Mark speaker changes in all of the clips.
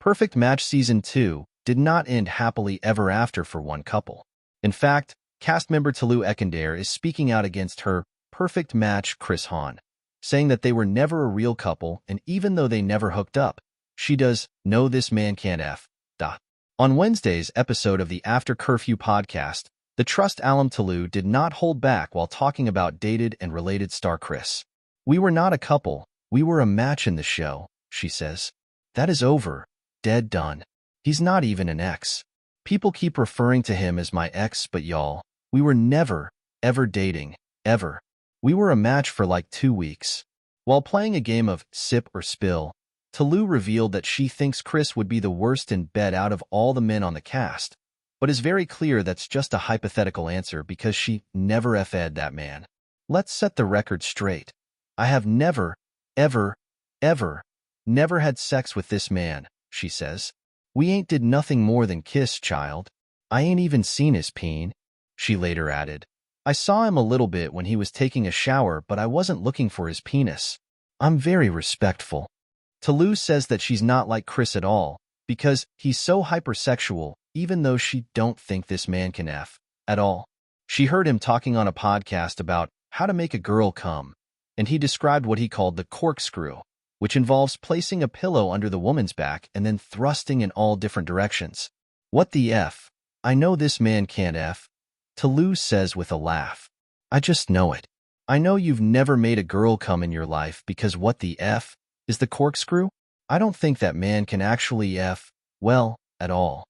Speaker 1: Perfect Match Season 2 did not end happily ever after for one couple. In fact, cast member Tolu Ekender is speaking out against her perfect match Chris Hahn, saying that they were never a real couple, and even though they never hooked up, she does know this man can't F. On Wednesday's episode of the After Curfew podcast, the Trust alum Tolu did not hold back while talking about dated and related star Chris. "We were not a couple, we were a match in the show," she says. "That is over, dead done. He's not even an ex. People keep referring to him as my ex, but y'all, we were never, ever dating, ever. We were a match for like 2 weeks." While playing a game of Sip or Spill, Tolu revealed that she thinks Chris would be the worst in bed out of all the men on the cast, but is very clear that's just a hypothetical answer because she never F'd that man. "Let's set the record straight. I have never, ever, ever, never had sex with this man," she says. "We ain't did nothing more than kiss, child. I ain't even seen his peen," she later added. "I saw him a little bit when he was taking a shower, but I wasn't looking for his penis. I'm very respectful." Tolu says that she's not like Chris at all, because he's so hypersexual, even though she don't think this man can F at all. She heard him talking on a podcast about how to make a girl come, and he described what he called the corkscrew, which involves placing a pillow under the woman's back and then thrusting in all different directions. "What the F? I know this man can't F," Tolu says with a laugh. "I just know it. I know you've never made a girl come in your life because what the F is the corkscrew? I don't think that man can actually F, well, at all."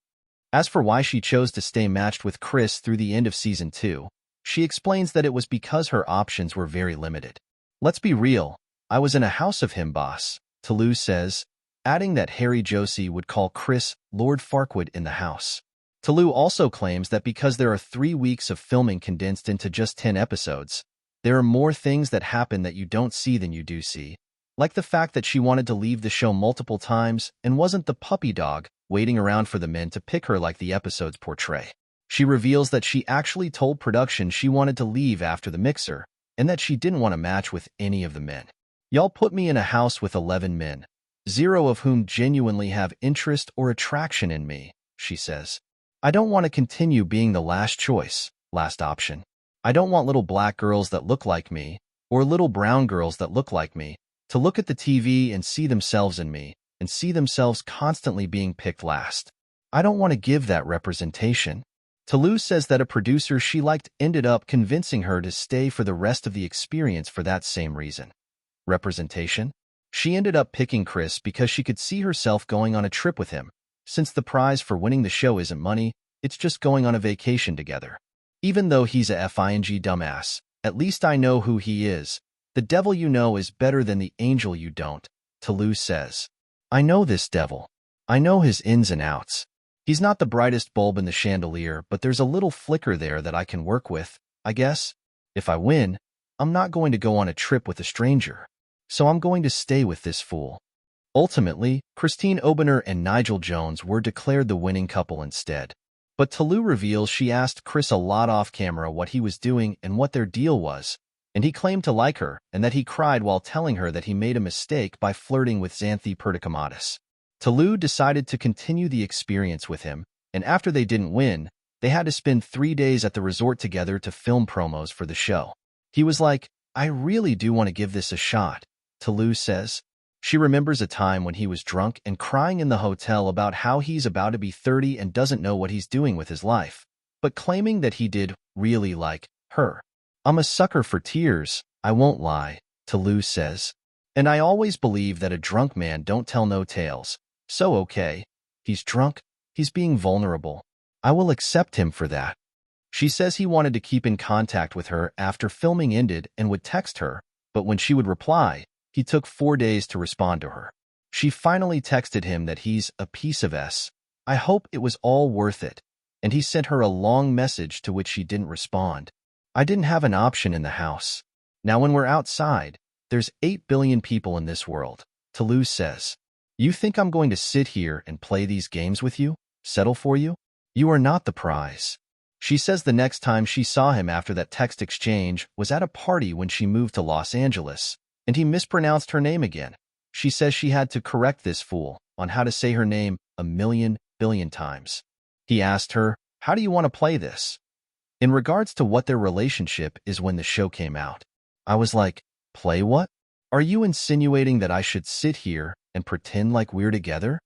Speaker 1: As for why she chose to stay matched with Chris through the end of Season 2, she explains that it was because her options were very limited. "Let's be real, I was in a house of him, boss," Tolu says, adding that Harry Josie would call Chris Lord Farquaad in the house. Tolu also claims that because there are 3 weeks of filming condensed into just 10 episodes, there are more things that happen that you don't see than you do see, like the fact that she wanted to leave the show multiple times and wasn't the puppy dog waiting around for the men to pick her like the episodes portray. She reveals that she actually told production she wanted to leave after the mixer and that she didn't want to match with any of the men. "Y'all put me in a house with 11 men, 0 of whom genuinely have interest or attraction in me," she says. "I don't want to continue being the last choice, last option. I don't want little black girls that look like me, or little brown girls that look like me, to look at the TV and see themselves in me, and see themselves constantly being picked last. I don't want to give that representation." Tolu says that a producer she liked ended up convincing her to stay for the rest of the experience for that same reason. Representation? She ended up picking Chris because she could see herself going on a trip with him, since the prize for winning the show isn't money, it's just going on a vacation together. "Even though he's a fing dumbass, at least I know who he is. The devil you know is better than the angel you don't," Tolu says. "I know this devil. I know his ins and outs. He's not the brightest bulb in the chandelier, but there's a little flicker there that I can work with, I guess. If I win, I'm not going to go on a trip with a stranger. So I'm going to stay with this fool." Ultimately, Christine Obener and Nigel Jones were declared the winning couple instead. But Tolu reveals she asked Chris a lot off camera what he was doing and what their deal was, and he claimed to like her and that he cried while telling her that he made a mistake by flirting with Xanthi Perdiccamatis. Tolu decided to continue the experience with him, and after they didn't win, they had to spend 3 days at the resort together to film promos for the show. He was like, "I really do want to give this a shot," Tolu says. She remembers a time when he was drunk and crying in the hotel about how he's about to be 30 and doesn't know what he's doing with his life, but claiming that he did really like her. "I'm a sucker for tears, I won't lie," Tolu says. "And I always believe that a drunk man don't tell no tales. So okay, he's drunk, he's being vulnerable. I will accept him for that." She says he wanted to keep in contact with her after filming ended and would text her, but when she would reply, he took 4 days to respond to her. She finally texted him that he's a piece of S. "I hope it was all worth it," and he sent her a long message to which she didn't respond. "I didn't have an option in the house. Now when we're outside, there's 8 billion people in this world," Tolu says. "You think I'm going to sit here and play these games with you? Settle for you? You are not the prize." She says the next time she saw him after that text exchange was at a party when she moved to Los Angeles, and he mispronounced her name again. She says she had to correct this fool on how to say her name a million billion times. He asked her, "How do you want to play this?" In regards to what their relationship is when the show came out. I was like, play what? Are you insinuating that I should sit here and pretend like we're together?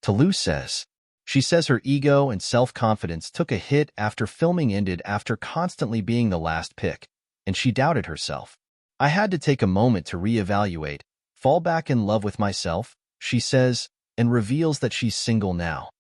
Speaker 1: Toulouse says. She says her ego and self-confidence took a hit after filming ended after constantly being the last pick, and she doubted herself. I had to take a moment to reevaluate, fall back in love with myself, she says, and reveals that she's single now.